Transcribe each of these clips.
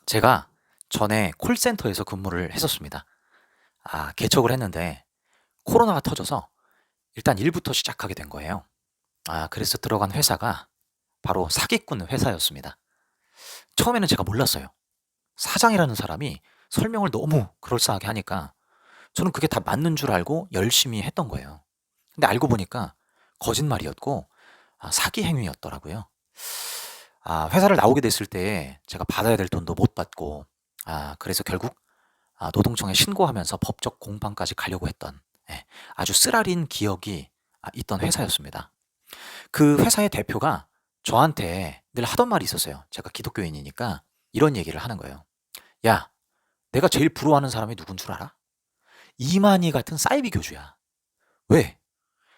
제가 전에 콜센터에서 근무를 했었습니다. 개척을 했는데 코로나가 터져서 일단 일부터 시작하게 된 거예요. 그래서 들어간 회사가 바로 사기꾼 회사였습니다. 처음에는 제가 몰랐어요. 사장이라는 사람이 설명을 너무 그럴싸하게 하니까 저는 그게 다 맞는 줄 알고 열심히 했던 거예요. 근데 알고 보니까 거짓말이었고 사기 행위였더라고요. 회사를 나오게 됐을 때 제가 받아야 될 돈도 못 받고 그래서 결국 노동청에 신고하면서 법적 공방까지 가려고 했던 아주 쓰라린 기억이 있던 회사였습니다. 그 회사의 대표가 저한테 늘 하던 말이 있었어요. 제가 기독교인이니까 이런 얘기를 하는 거예요. 야, 내가 제일 부러워하는 사람이 누군 줄 알아? 이만희 같은 사이비 교주야. 왜?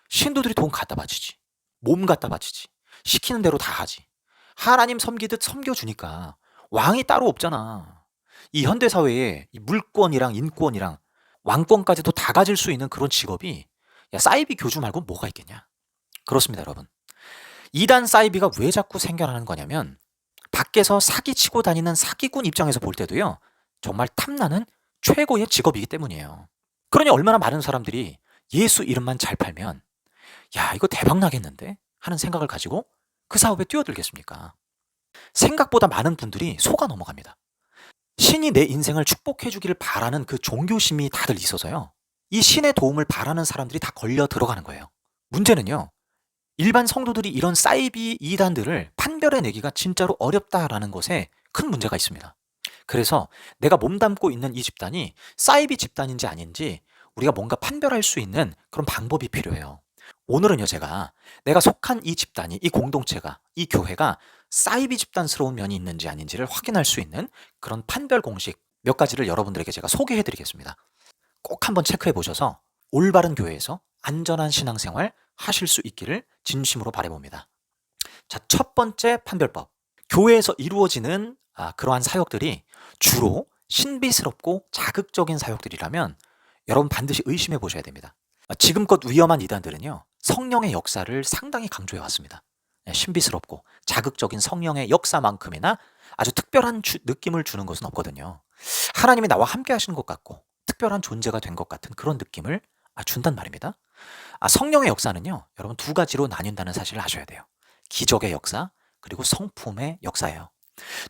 신도들이 돈 갖다 바치지. 몸 갖다 바치지. 시키는 대로 다 하지. 하나님 섬기듯 섬겨주니까 왕이 따로 없잖아. 이 현대사회에 이 물권이랑 인권이랑 왕권까지도 다 가질 수 있는 그런 직업이 사이비 교주 말고 뭐가 있겠냐. 그렇습니다, 여러분. 이단 사이비가 왜 자꾸 생겨나는 거냐면 밖에서 사기치고 다니는 사기꾼 입장에서 볼 때도요. 정말 탐나는 최고의 직업이기 때문이에요. 그러니 얼마나 많은 사람들이 예수 이름만 잘 팔면 야, 이거 대박 나겠는데? 하는 생각을 가지고 그 사업에 뛰어들겠습니까? 생각보다 많은 분들이 속아 넘어갑니다. 신이 내 인생을 축복해 주기를 바라는 그 종교심이 다들 있어서요. 이 신의 도움을 바라는 사람들이 다 걸려 들어가는 거예요. 문제는요. 일반 성도들이 이런 사이비 이단들을 판별해 내기가 진짜로 어렵다라는 것에 큰 문제가 있습니다. 그래서 내가 몸담고 있는 이 집단이 사이비 집단인지 아닌지 우리가 뭔가 판별할 수 있는 그런 방법이 필요해요. 오늘은요, 제가 내가 속한 이 집단이, 이 공동체가, 이 교회가 사이비 집단스러운 면이 있는지 아닌지를 확인할 수 있는 그런 판별 공식 몇 가지를 여러분들에게 제가 소개해 드리겠습니다. 꼭 한번 체크해 보셔서 올바른 교회에서 안전한 신앙생활 하실 수 있기를 진심으로 바라봅니다. 자, 첫 번째 판별법. 교회에서 이루어지는 그러한 사역들이 주로 신비스럽고 자극적인 사역들이라면 여러분 반드시 의심해 보셔야 됩니다. 지금껏 위험한 이단들은요. 성령의 역사를 상당히 강조해 왔습니다. 신비스럽고 자극적인 성령의 역사만큼이나 아주 특별한 느낌을 주는 것은 없거든요. 하나님이 나와 함께 하시는 것 같고 특별한 존재가 된 것 같은 그런 느낌을 준단 말입니다. 성령의 역사는요. 여러분 두 가지로 나뉜다는 사실을 아셔야 돼요. 기적의 역사 그리고 성품의 역사예요.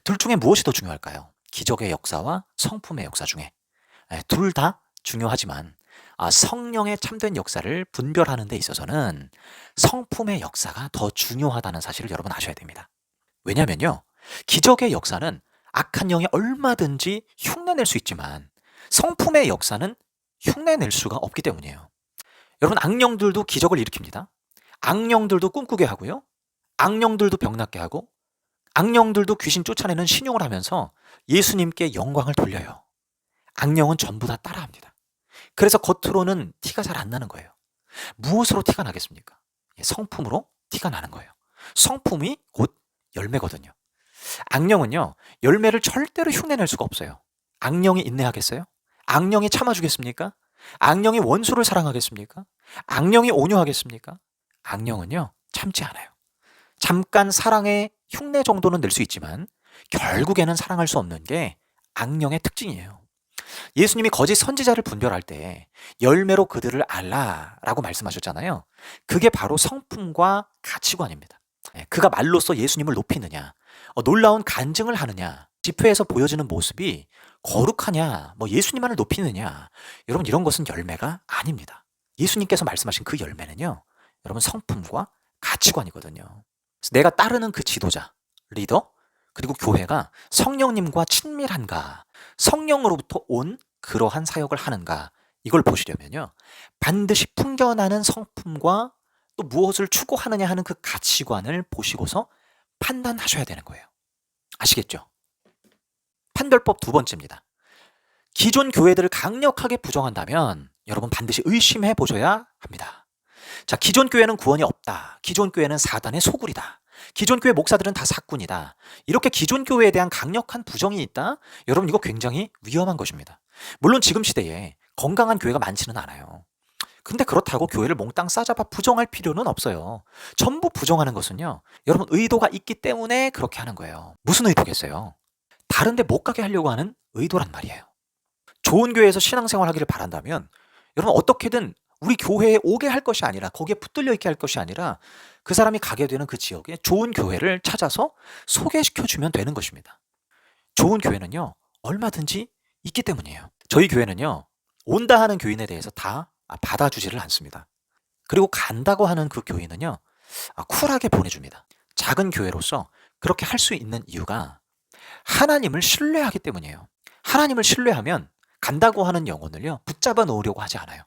둘 중에 무엇이 더 중요할까요? 기적의 역사와 성품의 역사 중에 둘 다 중요하지만 성령의 참된 역사를 분별하는 데 있어서는 성품의 역사가 더 중요하다는 사실을 여러분 아셔야 됩니다. 왜냐면요. 기적의 역사는 악한 영이 얼마든지 흉내낼 수 있지만 성품의 역사는 흉내낼 수가 없기 때문이에요. 여러분 악령들도 기적을 일으킵니다. 악령들도 꿈꾸게 하고요. 악령들도 병낫게 하고 악령들도 귀신 쫓아내는 신용을 하면서 예수님께 영광을 돌려요. 악령은 전부 다 따라합니다. 그래서 겉으로는 티가 잘 안 나는 거예요. 무엇으로 티가 나겠습니까? 성품으로 티가 나는 거예요. 성품이 곧 열매거든요. 악령은요. 열매를 절대로 흉내낼 수가 없어요. 악령이 인내하겠어요? 악령이 참아주겠습니까? 악령이 원수를 사랑하겠습니까? 악령이 온유하겠습니까? 악령은요. 참지 않아요. 잠깐 사랑의 흉내 정도는 낼 수 있지만 결국에는 사랑할 수 없는 게 악령의 특징이에요. 예수님이 거짓 선지자를 분별할 때 열매로 그들을 알라라고 말씀하셨잖아요. 그게 바로 성품과 가치관입니다. 그가 말로써 예수님을 높이느냐, 놀라운 간증을 하느냐, 집회에서 보여지는 모습이 거룩하냐, 예수님만을 높이느냐, 여러분 이런 것은 열매가 아닙니다. 예수님께서 말씀하신 그 열매는요, 여러분 성품과 가치관이거든요. 그래서 내가 따르는 그 지도자, 리더, 그리고 교회가 성령님과 친밀한가, 성령으로부터 온 그러한 사역을 하는가, 이걸 보시려면요. 반드시 풍겨나는 성품과 또 무엇을 추구하느냐 하는 그 가치관을 보시고서 판단하셔야 되는 거예요. 아시겠죠? 판별법 두 번째입니다. 기존 교회들을 강력하게 부정한다면 여러분 반드시 의심해 보셔야 합니다. 자, 기존 교회는 구원이 없다. 기존 교회는 사단의 소굴이다. 기존 교회 목사들은 다 사꾼이다. 이렇게 기존 교회에 대한 강력한 부정이 있다? 여러분 이거 굉장히 위험한 것입니다. 물론 지금 시대에 건강한 교회가 많지는 않아요. 근데 그렇다고 교회를 몽땅 싸잡아 부정할 필요는 없어요. 전부 부정하는 것은요. 여러분 의도가 있기 때문에 그렇게 하는 거예요. 무슨 의도겠어요? 다른 데 못 가게 하려고 하는 의도란 말이에요. 좋은 교회에서 신앙생활 하기를 바란다면 여러분 어떻게든 우리 교회에 오게 할 것이 아니라 거기에 붙들려 있게 할 것이 아니라 그 사람이 가게 되는 그 지역에 좋은 교회를 찾아서 소개시켜 주면 되는 것입니다. 좋은 교회는요 얼마든지 있기 때문이에요. 저희 교회는요 온다 하는 교인에 대해서 다 받아주지를 않습니다. 그리고 간다고 하는 그 교인은요 쿨하게 보내줍니다. 작은 교회로서 그렇게 할 수 있는 이유가 하나님을 신뢰하기 때문이에요. 하나님을 신뢰하면 간다고 하는 영혼을요 붙잡아 놓으려고 하지 않아요.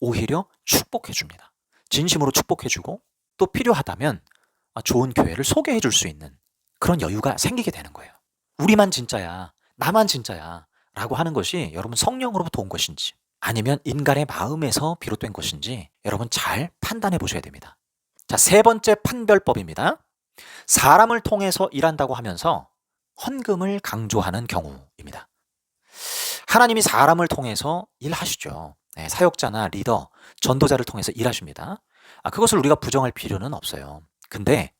오히려 축복해 줍니다. 진심으로 축복해 주고 또 필요하다면 좋은 교회를 소개해 줄 수 있는 그런 여유가 생기게 되는 거예요. 우리만 진짜야, 나만 진짜야 라고 하는 것이 여러분 성령으로부터 온 것인지 아니면 인간의 마음에서 비롯된 것인지 여러분 잘 판단해 보셔야 됩니다. 자, 세 번째 판별법입니다. 사람을 통해서 일한다고 하면서 헌금을 강조하는 경우입니다. 하나님이 사람을 통해서 일하시죠. 네, 사역자나 리더, 전도자를 통해서 일하십니다. 그것을 우리가 부정할 필요는 없어요. 근데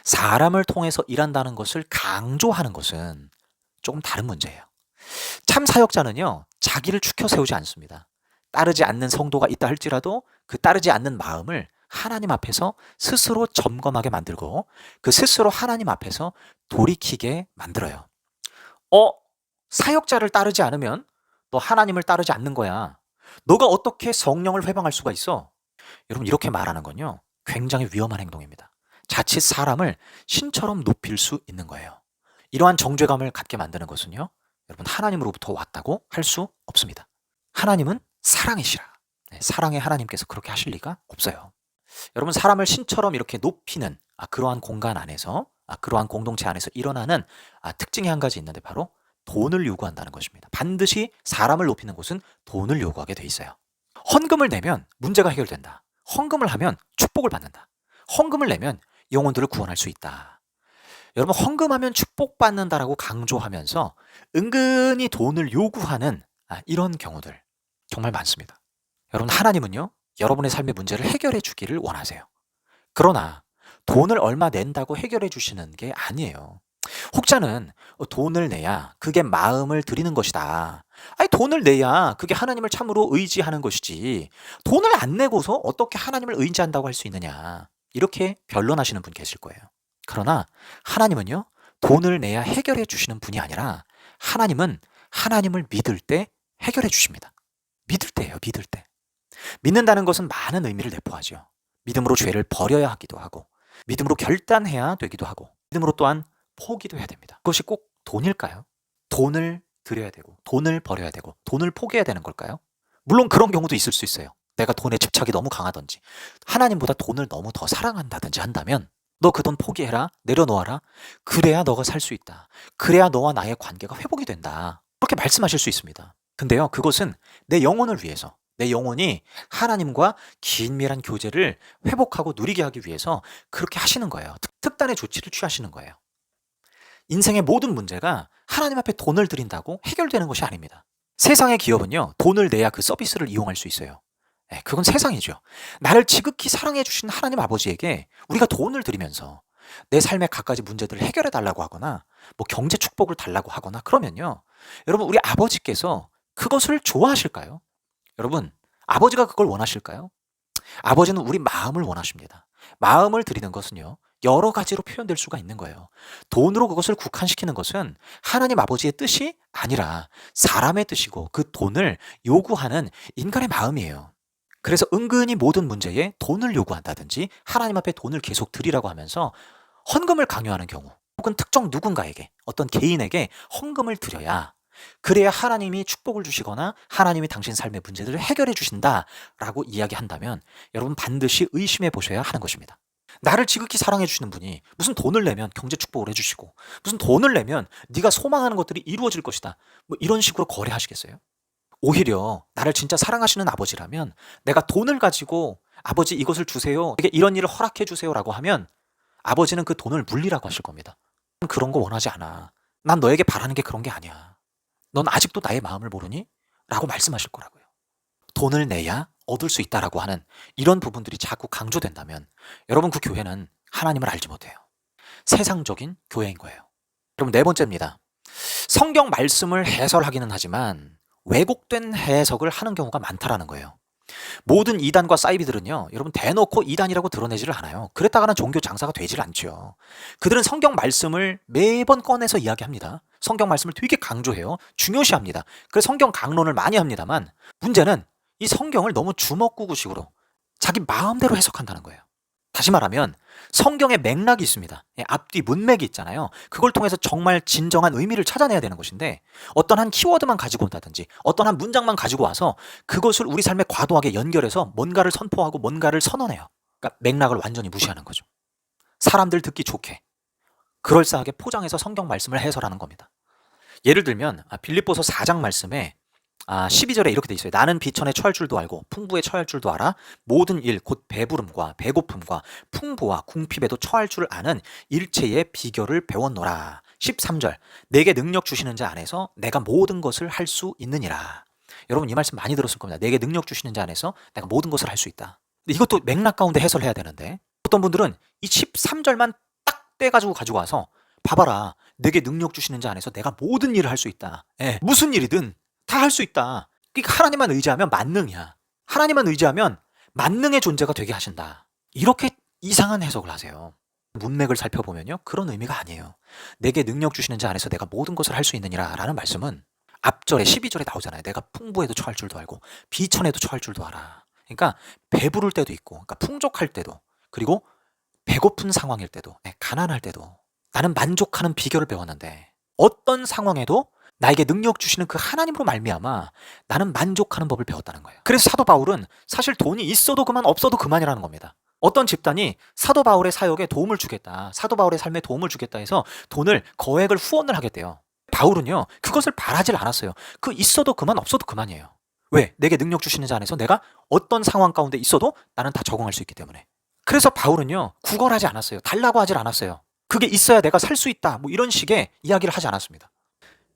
사람을 통해서 일한다는 것을 강조하는 것은 조금 다른 문제예요. 참 사역자는요, 자기를 추켜 세우지 않습니다. 따르지 않는 성도가 있다 할지라도 그 따르지 않는 마음을 하나님 앞에서 스스로 점검하게 만들고 그 스스로 하나님 앞에서 돌이키게 만들어요. 사역자를 따르지 않으면 너 하나님을 따르지 않는 거야. 너가 어떻게 성령을 회방할 수가 있어? 여러분 이렇게 말하는 건요. 굉장히 위험한 행동입니다. 자칫 사람을 신처럼 높일 수 있는 거예요. 이러한 정죄감을 갖게 만드는 것은요. 여러분 하나님으로부터 왔다고 할 수 없습니다. 하나님은 사랑이시라. 사랑의 하나님께서 그렇게 하실 리가 없어요. 여러분 사람을 신처럼 이렇게 높이는 그러한 공간 안에서 그러한 공동체 안에서 일어나는 특징이 한 가지 있는데 바로 돈을 요구한다는 것입니다. 반드시 사람을 높이는 곳은 돈을 요구하게 돼 있어요. 헌금을 내면 문제가 해결된다. 헌금을 하면 축복을 받는다. 헌금을 내면 영혼들을 구원할 수 있다. 여러분 헌금하면 축복받는다라고 강조하면서 은근히 돈을 요구하는 이런 경우들 정말 많습니다. 여러분 하나님은요. 여러분의 삶의 문제를 해결해 주기를 원하세요. 그러나 돈을 얼마 낸다고 해결해 주시는 게 아니에요. 혹자는 돈을 내야 그게 마음을 드리는 것이다. 아니 돈을 내야 그게 하나님을 참으로 의지하는 것이지. 돈을 안 내고서 어떻게 하나님을 의지한다고 할 수 있느냐. 이렇게 변론하시는 분 계실 거예요. 그러나 하나님은요. 돈을 내야 해결해 주시는 분이 아니라 하나님은 하나님을 믿을 때 해결해 주십니다. 믿을 때예요. 믿을 때. 믿는다는 것은 많은 의미를 내포하죠. 믿음으로 죄를 버려야 하기도 하고 믿음으로 결단해야 되기도 하고 믿음으로 또한 포기도 해야 됩니다. 그것이 꼭 돈일까요? 돈을 드려야 되고 돈을 버려야 되고 돈을 포기해야 되는 걸까요? 물론 그런 경우도 있을 수 있어요. 내가 돈에 집착이 너무 강하든지 하나님보다 돈을 너무 더 사랑한다든지 한다면 너 그 돈 포기해라. 내려놓아라. 그래야 너가 살 수 있다. 그래야 너와 나의 관계가 회복이 된다. 그렇게 말씀하실 수 있습니다. 근데요. 그것은 내 영혼을 위해서 내 영혼이 하나님과 긴밀한 교제를 회복하고 누리게 하기 위해서 그렇게 하시는 거예요. 특단의 조치를 취하시는 거예요. 인생의 모든 문제가 하나님 앞에 돈을 드린다고 해결되는 것이 아닙니다. 세상의 기업은요. 돈을 내야 그 서비스를 이용할 수 있어요. 그건 세상이죠. 나를 지극히 사랑해 주신 하나님 아버지에게 우리가 돈을 드리면서 내 삶의 갖가지 문제들을 해결해 달라고 하거나 뭐 경제 축복을 달라고 하거나 그러면요. 여러분 우리 아버지께서 그것을 좋아하실까요? 여러분 아버지가 그걸 원하실까요? 아버지는 우리 마음을 원하십니다. 마음을 드리는 것은요. 여러 가지로 표현될 수가 있는 거예요. 돈으로 그것을 국한시키는 것은 하나님 아버지의 뜻이 아니라 사람의 뜻이고 그 돈을 요구하는 인간의 마음이에요. 그래서 은근히 모든 문제에 돈을 요구한다든지 하나님 앞에 돈을 계속 드리라고 하면서 헌금을 강요하는 경우 혹은 특정 누군가에게 어떤 개인에게 헌금을 드려야 그래야 하나님이 축복을 주시거나 하나님이 당신 삶의 문제들을 해결해 주신다라고 이야기한다면 여러분 반드시 의심해 보셔야 하는 것입니다. 나를 지극히 사랑해 주시는 분이 무슨 돈을 내면 경제 축복을 해주시고 무슨 돈을 내면 네가 소망하는 것들이 이루어질 것이다. 뭐 이런 식으로 거래하시겠어요? 오히려 나를 진짜 사랑하시는 아버지라면 내가 돈을 가지고 아버지 이것을 주세요. 이게 이런 일을 허락해 주세요라고 하면 아버지는 그 돈을 물리라고 하실 겁니다. 난 그런 거 원하지 않아. 난 너에게 바라는 게 그런 게 아니야. 넌 아직도 나의 마음을 모르니? 라고 말씀하실 거라고요. 돈을 내야 얻을 수 있다라고 하는 이런 부분들이 자꾸 강조된다면 여러분 그 교회는 하나님을 알지 못해요. 세상적인 교회인 거예요. 여러분 네 번째입니다. 성경 말씀을 해설하기는 하지만 왜곡된 해석을 하는 경우가 많다라는 거예요. 모든 이단과 사이비들은요, 여러분 대놓고 이단이라고 드러내지를 않아요. 그랬다가는 종교 장사가 되질 않죠. 그들은 성경 말씀을 매번 꺼내서 이야기합니다. 성경 말씀을 되게 강조해요. 중요시합니다. 그래서 성경 강론을 많이 합니다만, 문제는 이 성경을 너무 주먹구구식으로 자기 마음대로 해석한다는 거예요. 다시 말하면 성경의 맥락이 있습니다. 앞뒤 문맥이 있잖아요. 그걸 통해서 정말 진정한 의미를 찾아내야 되는 것인데, 어떤 한 키워드만 가지고 온다든지 어떤 한 문장만 가지고 와서 그것을 우리 삶에 과도하게 연결해서 뭔가를 선포하고 뭔가를 선언해요. 그러니까 맥락을 완전히 무시하는 거죠. 사람들 듣기 좋게 그럴싸하게 포장해서 성경 말씀을 해설하는 겁니다. 예를 들면 빌립보서 4장 말씀에 12절에 이렇게 돼 있어요. 나는 비천에 처할 줄도 알고 풍부에 처할 줄도 알아. 모든 일 곧 배부름과 배고픔과 풍부와 궁핍에도 처할 줄 아는 일체의 비결을 배웠노라. 13절 내게 능력 주시는 자 안에서 내가 모든 것을 할 수 있느니라. 여러분 이 말씀 많이 들었을 겁니다. 내게 능력 주시는 자 안에서 내가 모든 것을 할 수 있다. 근데 이것도 맥락 가운데 해설해야 되는데, 어떤 분들은 이 13절만 딱 떼가지고 가지고 와서 봐봐라, 내게 능력 주시는 자 안에서 내가 모든 일을 할 수 있다. 무슨 일이든 다 할 수 있다. 그러니까 하나님만 의지하면 만능이야. 하나님만 의지하면 만능의 존재가 되게 하신다. 이렇게 이상한 해석을 하세요. 문맥을 살펴보면요, 그런 의미가 아니에요. 내게 능력 주시는 자 안에서 내가 모든 것을 할 수 있느니라 라는 말씀은 앞절에 12절에 나오잖아요. 내가 풍부에도 처할 줄도 알고 비천에도 처할 줄도 알아. 그러니까 배부를 때도 있고, 그러니까 풍족할 때도, 그리고 배고픈 상황일 때도, 가난할 때도 나는 만족하는 비결을 배웠는데, 어떤 상황에도 나에게 능력 주시는 그 하나님으로 말미암아 나는 만족하는 법을 배웠다는 거예요. 그래서 사도 바울은 사실 돈이 있어도 그만 없어도 그만이라는 겁니다. 어떤 집단이 사도 바울의 사역에 도움을 주겠다, 사도 바울의 삶에 도움을 주겠다 해서 돈을 거액을 후원을 하겠대요. 바울은요, 그것을 바라질 않았어요. 그 있어도 그만 없어도 그만이에요. 왜? 내게 능력 주시는 자 안에서 내가 어떤 상황 가운데 있어도 나는 다 적응할 수 있기 때문에. 그래서 바울은요, 구걸하지 않았어요. 달라고 하질 않았어요. 그게 있어야 내가 살 수 있다, 뭐 이런 식의 이야기를 하지 않았습니다.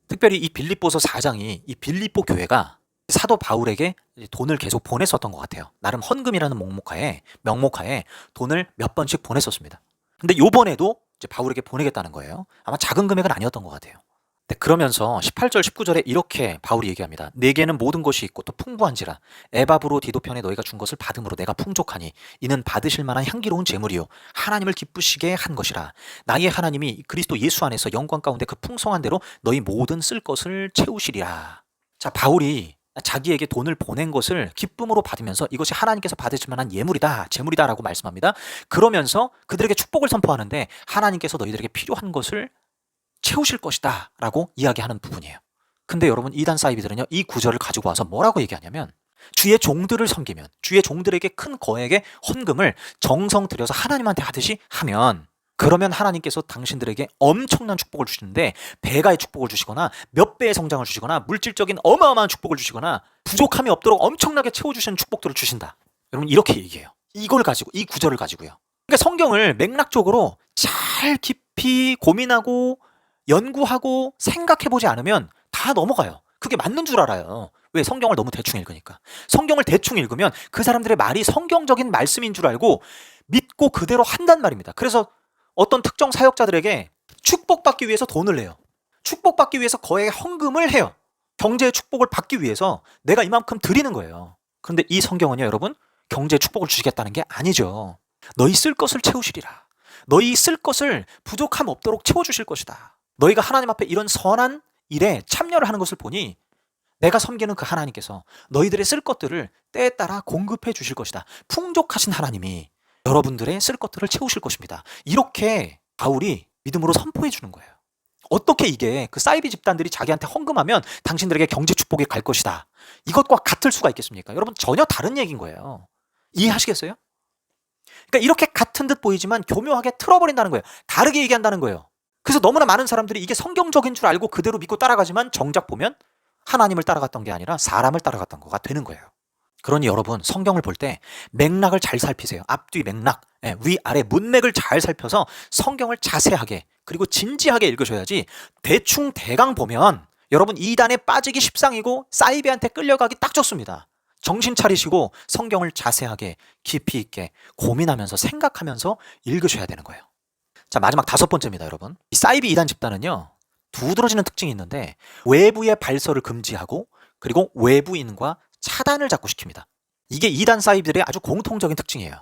특별히 이 빌립보서 4장이 이 빌립보 교회가 사도 바울에게 돈을 계속 보냈었던 것 같아요. 나름 헌금이라는 명목하에 돈을 몇 번씩 보냈었습니다. 근데 요번에도 이제 바울에게 보내겠다는 거예요. 아마 작은 금액은 아니었던 것 같아요. 근데 그러면서 18절 19절에 이렇게 바울이 얘기합니다. 내게는 모든 것이 있고 또 풍부한지라 에바브로 디도편에 너희가 준 것을 받음으로 내가 풍족하니 이는 받으실 만한 향기로운 제물이요 하나님을 기쁘시게 한 것이라. 나의 하나님이 그리스도 예수 안에서 영광 가운데 그 풍성한 대로 너희 모든 쓸 것을 채우시리라. 자, 바울이 자기에게 돈을 보낸 것을 기쁨으로 받으면서 이것이 하나님께서 받으실 만한 예물이다, 제물이다라고 말씀합니다. 그러면서 그들에게 축복을 선포하는데, 하나님께서 너희들에게 필요한 것을 채우실 것이다 라고 이야기하는 부분이에요. 근데 여러분, 이단 사이비들은요, 이 구절을 가지고 와서 뭐라고 얘기하냐면, 주의 종들을 섬기면, 주의 종들에게 큰 거액의 헌금을 정성 들여서 하나님한테 하듯이 하면, 그러면 하나님께서 당신들에게 엄청난 축복을 주시는데, 배가의 축복을 주시거나 몇 배의 성장을 주시거나 물질적인 어마어마한 축복을 주시거나 부족함이 없도록 엄청나게 채워주시는 축복들을 주신다. 여러분, 이렇게 얘기해요. 이걸 가지고, 이 구절을 가지고요. 그러니까 성경을 맥락적으로 잘 깊이 고민하고 연구하고 생각해보지 않으면 다 넘어가요. 그게 맞는 줄 알아요. 왜? 성경을 너무 대충 읽으니까. 성경을 대충 읽으면 그 사람들의 말이 성경적인 말씀인 줄 알고 믿고 그대로 한단 말입니다. 그래서 어떤 특정 사역자들에게 축복받기 위해서 돈을 내요. 축복받기 위해서 거액의 헌금을 해요. 경제의 축복을 받기 위해서 내가 이만큼 드리는 거예요. 그런데 이 성경은요, 여러분, 경제의 축복을 주시겠다는 게 아니죠. 너희 쓸 것을 채우시리라. 너희 쓸 것을 부족함 없도록 채워주실 것이다. 너희가 하나님 앞에 이런 선한 일에 참여를 하는 것을 보니 내가 섬기는 그 하나님께서 너희들의 쓸 것들을 때에 따라 공급해 주실 것이다. 풍족하신 하나님이 여러분들의 쓸 것들을 채우실 것입니다. 이렇게 바울이 믿음으로 선포해 주는 거예요. 어떻게 이게 그 사이비 집단들이 자기한테 헌금하면 당신들에게 경제 축복이 갈 것이다, 이것과 같을 수가 있겠습니까? 여러분, 전혀 다른 얘기인 거예요. 이해하시겠어요? 그러니까 이렇게 같은 듯 보이지만 교묘하게 틀어버린다는 거예요. 다르게 얘기한다는 거예요. 그래서 너무나 많은 사람들이 이게 성경적인 줄 알고 그대로 믿고 따라가지만 정작 보면 하나님을 따라갔던 게 아니라 사람을 따라갔던 거가 되는 거예요. 그러니 여러분, 성경을 볼 때 맥락을 잘 살피세요. 앞뒤 맥락, 위아래 문맥을 잘 살펴서 성경을 자세하게 그리고 진지하게 읽으셔야지, 대충 대강 보면 여러분 이단에 빠지기 십상이고 사이비한테 끌려가기 딱 좋습니다. 정신 차리시고 성경을 자세하게 깊이 있게 고민하면서 생각하면서 읽으셔야 되는 거예요. 자, 마지막 5번째입니다, 여러분. 이 사이비 이단 집단은요, 두드러지는 특징이 있는데 외부의 발설을 금지하고 그리고 외부인과 차단을 자꾸 시킵니다. 이게 이단 사이비들의 아주 공통적인 특징이에요.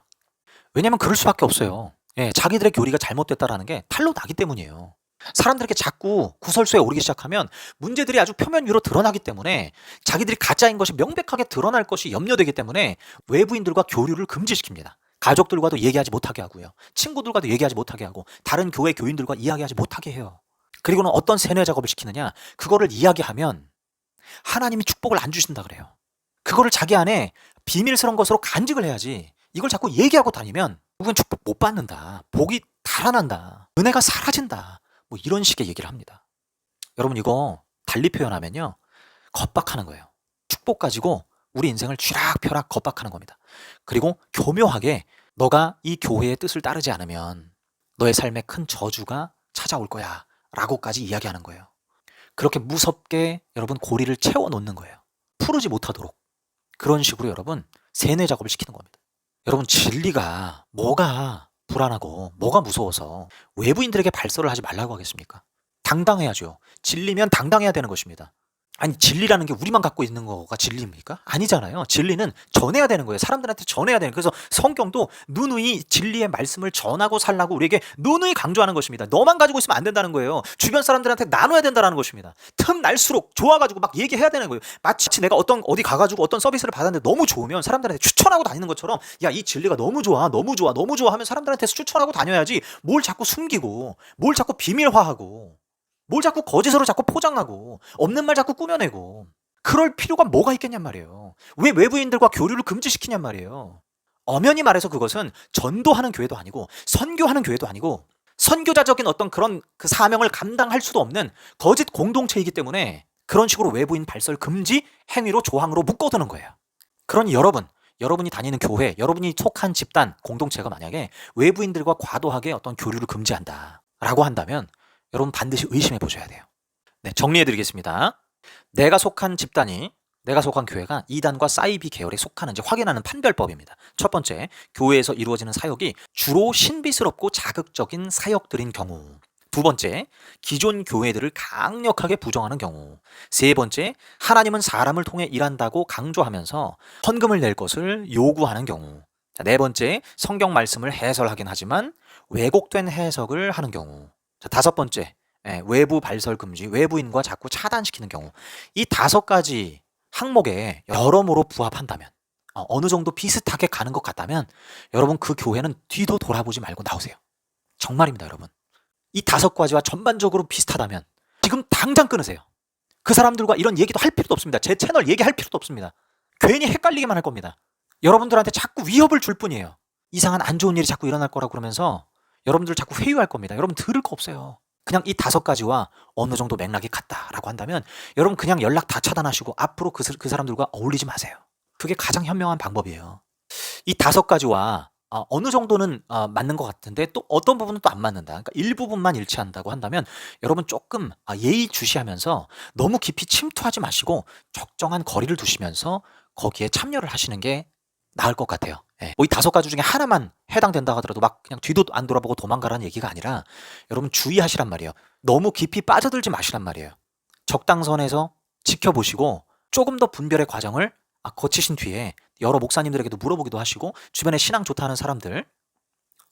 왜냐면 그럴 수밖에 없어요. 예, 자기들의 교리가 잘못됐다라는 게 탄로 나기 때문이에요. 사람들에게 자꾸 구설수에 오르기 시작하면 문제들이 아주 표면 위로 드러나기 때문에 자기들이 가짜인 것이 명백하게 드러날 것이 염려되기 때문에 외부인들과 교류를 금지시킵니다. 가족들과도 얘기하지 못하게 하고요. 친구들과도 얘기하지 못하게 하고 다른 교회 교인들과 이야기하지 못하게 해요. 그리고는 어떤 세뇌 작업을 시키느냐? 그거를 이야기하면 하나님이 축복을 안 주신다 그래요. 그거를 자기 안에 비밀스러운 것으로 간직을 해야지 이걸 자꾸 얘기하고 다니면 누군 축복 못 받는다. 복이 달아난다. 은혜가 사라진다. 뭐 이런 식의 얘기를 합니다. 여러분 이거 달리 표현하면요. 겁박하는 거예요. 축복 가지고 우리 인생을 쥐락펴락 겁박하는 겁니다. 그리고 교묘하게 너가 이 교회의 뜻을 따르지 않으면 너의 삶에 큰 저주가 찾아올 거야 라고까지 이야기하는 거예요. 그렇게 무섭게 여러분 고리를 채워놓는 거예요. 풀지 못하도록. 그런 식으로 여러분 세뇌 작업을 시키는 겁니다. 여러분 진리가 뭐가 불안하고 뭐가 무서워서 외부인들에게 발설을 하지 말라고 하겠습니까? 당당해야죠. 진리면 당당해야 되는 것입니다. 아니 진리라는 게 우리만 갖고 있는 거가 진리입니까? 아니잖아요. 진리는 전해야 되는 거예요. 사람들한테 전해야 되는 거예요. 그래서 성경도 누누이 진리의 말씀을 전하고 살라고 우리에게 누누이 강조하는 것입니다. 너만 가지고 있으면 안 된다는 거예요. 주변 사람들한테 나눠야 된다는 것입니다. 틈 날수록 좋아가지고 막 얘기해야 되는 거예요. 마치 내가 어디 가가지고 어떤 서비스를 받았는데 너무 좋으면 사람들한테 추천하고 다니는 것처럼 야, 이 진리가 너무 좋아 너무 좋아 너무 좋아 하면 사람들한테 추천하고 다녀야지 뭘 자꾸 숨기고 뭘 자꾸 비밀화하고 뭘 자꾸 거짓으로 자꾸 포장하고 없는 말 자꾸 꾸며내고 그럴 필요가 뭐가 있겠냔 말이에요. 왜 외부인들과 교류를 금지시키냔 말이에요. 엄연히 말해서 그것은 전도하는 교회도 아니고 선교하는 교회도 아니고 선교자적인 어떤 그런 그 사명을 감당할 수도 없는 거짓 공동체이기 때문에 그런 식으로 외부인 발설 금지 행위로 조항으로 묶어두는 거예요. 그러니 여러분이 다니는 교회, 여러분이 속한 집단, 공동체가 만약에 외부인들과 과도하게 어떤 교류를 금지한다라고 한다면 여러분 반드시 의심해 보셔야 돼요. 네, 정리해 드리겠습니다. 내가 속한 집단이, 내가 속한 교회가 이단과 사이비 계열에 속하는지 확인하는 판별법입니다. 첫 번째, 교회에서 이루어지는 사역이 주로 신비스럽고 자극적인 사역들인 경우. 두 번째, 기존 교회들을 강력하게 부정하는 경우. 세 번째, 하나님은 사람을 통해 일한다고 강조하면서 헌금을 낼 것을 요구하는 경우. 자, 네 번째, 성경 말씀을 해설하긴 하지만 왜곡된 해석을 하는 경우. 자, 다섯 번째, 외부 발설 금지, 외부인과 자꾸 차단시키는 경우. 이 다섯 가지 항목에 여러모로 부합한다면, 어느 정도 비슷하게 가는 것 같다면 여러분 그 교회는 뒤도 돌아보지 말고 나오세요. 정말입니다, 여러분. 이 다섯 가지와 전반적으로 비슷하다면 지금 당장 끊으세요. 그 사람들과 이런 얘기도 할 필요도 없습니다. 제 채널 얘기할 필요도 없습니다. 괜히 헷갈리게만 할 겁니다. 여러분들한테 자꾸 위협을 줄 뿐이에요. 이상한 안 좋은 일이 자꾸 일어날 거라고 그러면서 여러분들 자꾸 회유할 겁니다. 여러분 들을 거 없어요. 그냥 이 다섯 가지와 어느 정도 맥락이 같다라고 한다면 여러분 그냥 연락 다 차단하시고 앞으로 그 사람들과 어울리지 마세요. 그게 가장 현명한 방법이에요. 이 다섯 가지와 어느 정도는 맞는 것 같은데 또 어떤 부분은 또 안 맞는다. 그러니까 일부분만 일치한다고 한다면 여러분 조금 예의 주시하면서 너무 깊이 침투하지 마시고 적정한 거리를 두시면서 거기에 참여를 하시는 게 나을 것 같아요. 예. 뭐이 다섯 가지 중에 하나만 해당된다 하더라도 막 그냥 뒤도 안 돌아보고 도망가라는 얘기가 아니라 여러분 주의하시란 말이에요. 너무 깊이 빠져들지 마시란 말이에요. 적당선에서 지켜보시고 조금 더 분별의 과정을 거치신 뒤에 여러 목사님들에게도 물어보기도 하시고 주변에 신앙 좋다는 사람들,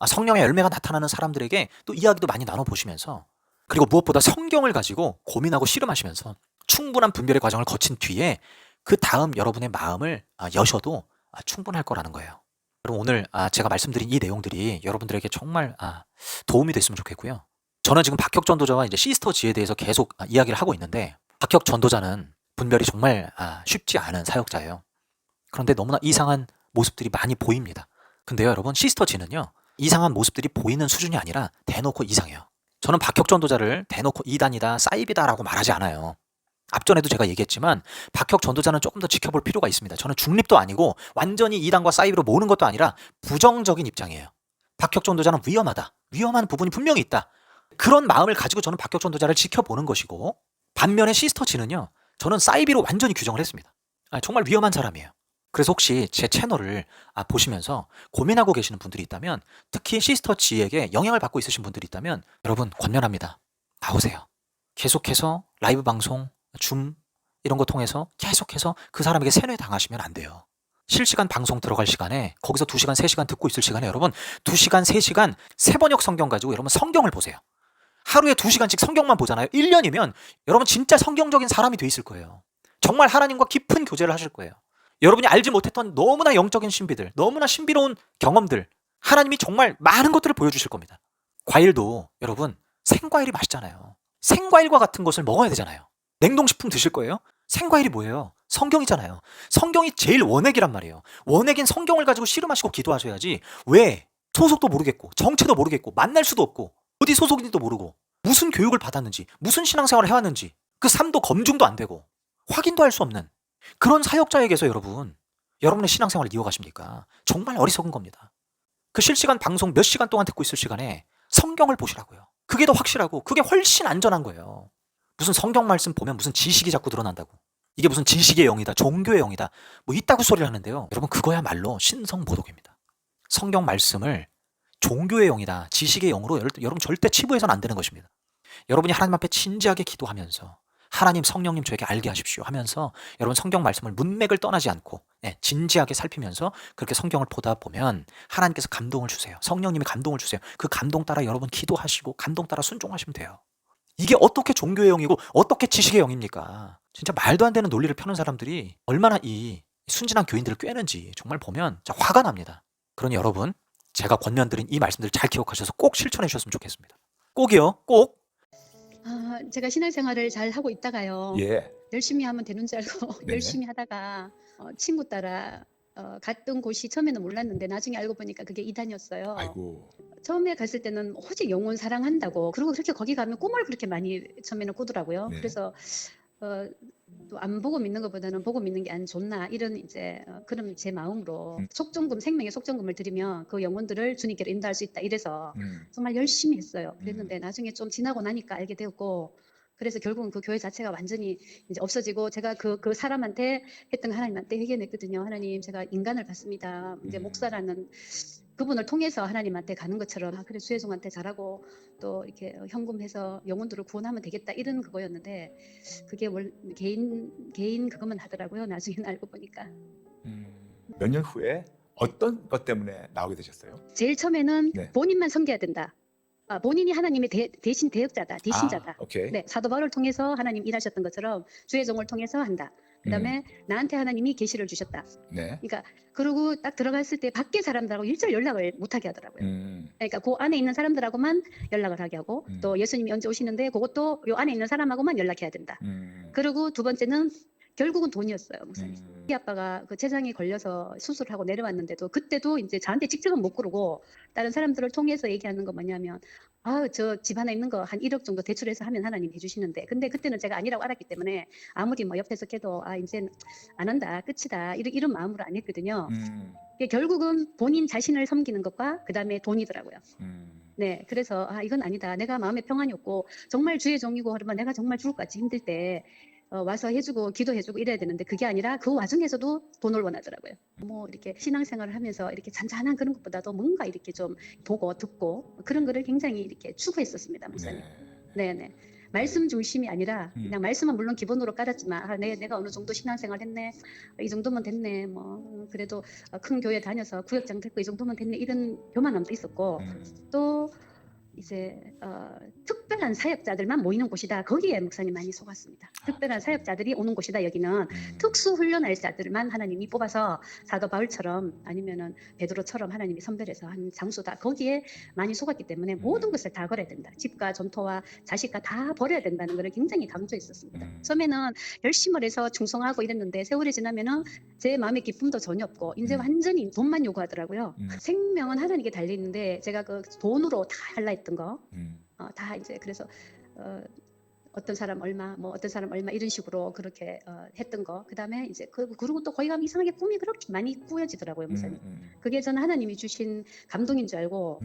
성령의 열매가 나타나는 사람들에게 또 이야기도 많이 나눠보시면서 그리고 무엇보다 성경을 가지고 고민하고 씨름하시면서 충분한 분별의 과정을 거친 뒤에 그 다음 여러분의 마음을 여셔도 충분할 거라는 거예요. 여러분 오늘 제가 말씀드린 이 내용들이 여러분들에게 정말 도움이 됐으면 좋겠고요. 저는 지금 박혁 전도자와 이제 시스터지에 대해서 계속 이야기를 하고 있는데 박혁 전도자는 분별이 정말 쉽지 않은 사역자예요. 그런데 너무나 이상한 모습들이 많이 보입니다. 근데요 여러분 시스터지는요 이상한 모습들이 보이는 수준이 아니라 대놓고 이상해요. 저는 박혁 전도자를 대놓고 이단이다 사이비다라고 말하지 않아요. 앞전에도 제가 얘기했지만 박혁 전도자는 조금 더 지켜볼 필요가 있습니다. 저는 중립도 아니고 완전히 이단과 사이비로 모는 것도 아니라 부정적인 입장이에요. 박혁 전도자는 위험하다. 위험한 부분이 분명히 있다. 그런 마음을 가지고 저는 박혁 전도자를 지켜보는 것이고 반면에 시스터지는요. 저는 사이비로 완전히 규정을 했습니다. 정말 위험한 사람이에요. 그래서 혹시 제 채널을 보시면서 고민하고 계시는 분들이 있다면 특히 시스터지에게 영향을 받고 있으신 분들이 있다면 여러분 권면합니다. 나오세요. 계속해서 라이브 방송, 줌 이런 거 통해서 계속해서 그 사람에게 세뇌당하시면 안 돼요. 실시간 방송 들어갈 시간에 거기서 2시간, 3시간 듣고 있을 시간에 여러분 2시간, 3시간 세번역 성경 가지고 여러분 성경을 보세요. 하루에 2시간씩 성경만 보잖아요. 1년이면 여러분 진짜 성경적인 사람이 돼 있을 거예요. 정말 하나님과 깊은 교제를 하실 거예요. 여러분이 알지 못했던 너무나 영적인 신비들, 너무나 신비로운 경험들, 하나님이 정말 많은 것들을 보여주실 겁니다. 과일도 여러분 생과일이 맛있잖아요. 생과일과 같은 것을 먹어야 되잖아요. 냉동식품 드실 거예요? 생과일이 뭐예요? 성경이잖아요. 성경이 제일 원액이란 말이에요. 원액인 성경을 가지고 씨름하시고 기도하셔야지. 왜? 소속도 모르겠고 정체도 모르겠고 만날 수도 없고 어디 소속인지도 모르고 무슨 교육을 받았는지 무슨 신앙생활을 해왔는지 그 삶도 검증도 안 되고 확인도 할 수 없는 그런 사역자에게서 여러분의 신앙생활을 이어가십니까? 정말 어리석은 겁니다. 그 실시간 방송 몇 시간 동안 듣고 있을 시간에 성경을 보시라고요. 그게 더 확실하고 그게 훨씬 안전한 거예요. 무슨 성경 말씀 보면 무슨 지식이 자꾸 드러난다고. 이게 무슨 지식의 영이다, 종교의 영이다, 뭐 이따구 소리를 하는데요. 여러분 그거야말로 신성모독입니다. 성경 말씀을 종교의 영이다, 지식의 영으로 여러분 절대 치부해서는 안 되는 것입니다. 여러분이 하나님 앞에 진지하게 기도하면서 하나님 성령님 저에게 알게 하십시오 하면서 여러분 성경 말씀을 문맥을 떠나지 않고 진지하게 살피면서 그렇게 성경을 보다 보면 하나님께서 감동을 주세요. 성령님이 감동을 주세요. 그 감동 따라 여러분 기도하시고 감동 따라 순종하시면 돼요. 이게 어떻게 종교의 영이고 어떻게 지식의 영입니까? 진짜 말도 안 되는 논리를 펴는 사람들이 얼마나 이 순진한 교인들을 꿰는지 정말 보면 진짜 화가 납니다. 그러니 여러분 제가 권면드린 이 말씀들을 잘 기억하셔서 꼭 실천해 주셨으면 좋겠습니다. 꼭이요. 꼭. 제가 신앙생활을 잘 하고 있다가요. 예. 열심히 하면 되는 줄 알고 네. 열심히 하다가 친구 따라 갔던 곳이 처음에는 몰랐는데 나중에 알고 보니까 그게 이단이었어요. 아이고. 처음에 갔을 때는 오직 영혼 사랑한다고 그리고 그렇게 거기 가면 꿈을 그렇게 많이 처음에는 꾸더라고요. 네. 그래서 또 안 보고 믿는 것보다는 보고 믿는 게 안 좋나 이런 이제 그런 제 마음으로 속정금 생명의 속정금을 드리면 그 영혼들을 주님께로 인도할 수 있다 이래서 정말 열심히 했어요. 그랬는데 나중에 좀 지나고 나니까 알게 되었고 그래서 결국은 그 교회 자체가 완전히 이제 없어지고 제가 그 사람한테 했던 거 하나님한테 회개했거든요. 하나님 제가 인간을 봤습니다. 이제 목사라는 그분을 통해서 하나님한테 가는 것처럼 그래 수혜종한테 잘하고 또 이렇게 현금해서 영혼들을 구원하면 되겠다 이런 그거였는데 그게 개인 그것만 하더라고요. 나중에 알고 보니까. 몇 년 후에 어떤 것 때문에 나오게 되셨어요? 제일 처음에는 네. 본인만 섬겨야 된다. 본인이 하나님의 대신 대역자다, 대신자다. 오케이. 네, 사도 바울을 통해서 하나님 일하셨던 것처럼 주의 종을 통해서 한다. 그다음에 나한테 하나님이 계시를 주셨다. 네. 그러니까 그러고 딱 들어갔을 때 밖에 사람들하고 일절 연락을 못하게 하더라고요. 그러니까 그 안에 있는 사람들하고만 연락을 하게 하고 또 예수님이 언제 오시는데 그것도 요 안에 있는 사람하고만 연락해야 된다. 그리고 두 번째는 결국은 돈이었어요, 목사님. 우리 아빠가 그 췌장에 걸려서 수술하고 내려왔는데도 그때도 이제 저한테 직접은 못 그러고 다른 사람들을 통해서 얘기하는 거 뭐냐면 저 집안에 있는 거 한 1억 정도 대출해서 하면 하나님 해주시는데 근데 그때는 제가 아니라고 알았기 때문에 아무리 뭐 옆에서 깨도 이제 안 한다 끝이다 이런 마음으로 안 했거든요. 결국은 본인 자신을 섬기는 것과 그 다음에 돈이더라고요. 네, 그래서 이건 아니다. 내가 마음에 평안이 없고 정말 주의 종이고 그러면 내가 정말 죽을 것 같이 힘들 때 와서 해주고 기도해주고 이래야 되는데 그게 아니라 그 와중에서도 돈을 원하더라고요. 뭐 이렇게 신앙생활을 하면서 이렇게 잔잔한 그런 것보다도 뭔가 이렇게 좀 보고 듣고 그런 거를 굉장히 이렇게 추구했었습니다, 목사님. 네. 말씀 중심이 아니라 그냥 말씀은 물론 기본으로 깔았지만 내가 어느 정도 신앙생활 했네, 이 정도면 됐네, 뭐 그래도 큰 교회 다녀서 구역장 됐고 이 정도면 됐네 이런 교만함도 있었고 또 이제 특별한 사역자들만 모이는 곳이다. 거기에 목사님 많이 속았습니다. 특별한 사역자들이 오는 곳이다. 여기는 특수 훈련할 자들만 하나님이 뽑아서 사도 바울처럼 아니면은 베드로처럼 하나님이 선별해서 한 장소다. 거기에 많이 속았기 때문에 모든 것을 다 버려야 된다. 집과 전토와 자식과 다 버려야 된다는 것을 굉장히 강조했었습니다. 처음에는 열심히 해서 충성하고 이랬는데 세월이 지나면은 제 마음에 기쁨도 전혀 없고 이제 완전히 돈만 요구하더라고요. 생명은 하나님께 달려 있는데 제가 그 돈으로 다 할라 했던 거, 다 이제 그래서 어떤 사람 얼마, 뭐 어떤 사람 얼마 이런 식으로 그렇게 했던 거. 그다음에 이제 그리고 또 거기 가면 이상하게 꿈이 그렇게 많이 꾸여지더라고요, 목사님. 그게 저는 하나님이 주신 감동인 줄 알고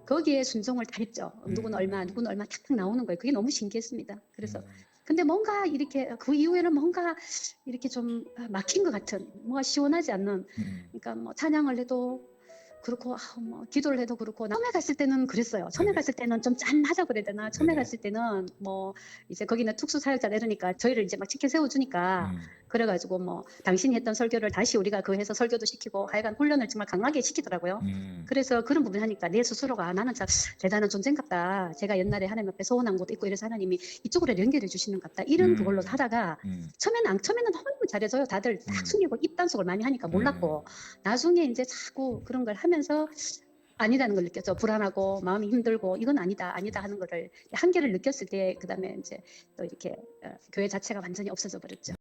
거기에 순종을 다 했죠. 누구는 얼마 탁탁 나오는 거예요. 그게 너무 신기했습니다. 그래서 근데 뭔가 이렇게 그 이후에는 뭔가 이렇게 좀 막힌 것 같은, 뭔가 시원하지 않는. 그러니까 뭐 찬양을 해도 그렇고 뭐 기도를 해도 그렇고 처음에 갔을 때는 그랬어요. 처음에 네네. 갔을 때는 좀 짠하다 그래야 되나? 처음에 네네. 갔을 때는 뭐 이제 거기는 특수 사역자다 이러니까 저희를 이제 막 치켜 세워주니까 그래가지고 뭐 당신이 했던 설교를 다시 우리가 그 해서 설교도 시키고 하여간 훈련을 정말 강하게 시키더라고요. 그래서 그런 부분 하니까 내 스스로가 나는 참 대단한 존재인갑다. 제가 옛날에 하나님 앞에 서운한 것도 있고 이래서 하나님이 이쪽으로 연결해 주시는 것 같다. 이런 그걸로 하다가 처음에는 너무 잘해줘요. 다들 딱 숨기고 입단속을 많이 하니까 몰랐고 나중에 이제 자꾸 그런 걸 하면서 아니라는 걸 느꼈죠. 불안하고 마음이 힘들고 이건 아니다 하는 거를 한계를 느꼈을 때 그다음에 이제 또 이렇게 교회 자체가 완전히 없어져 버렸죠.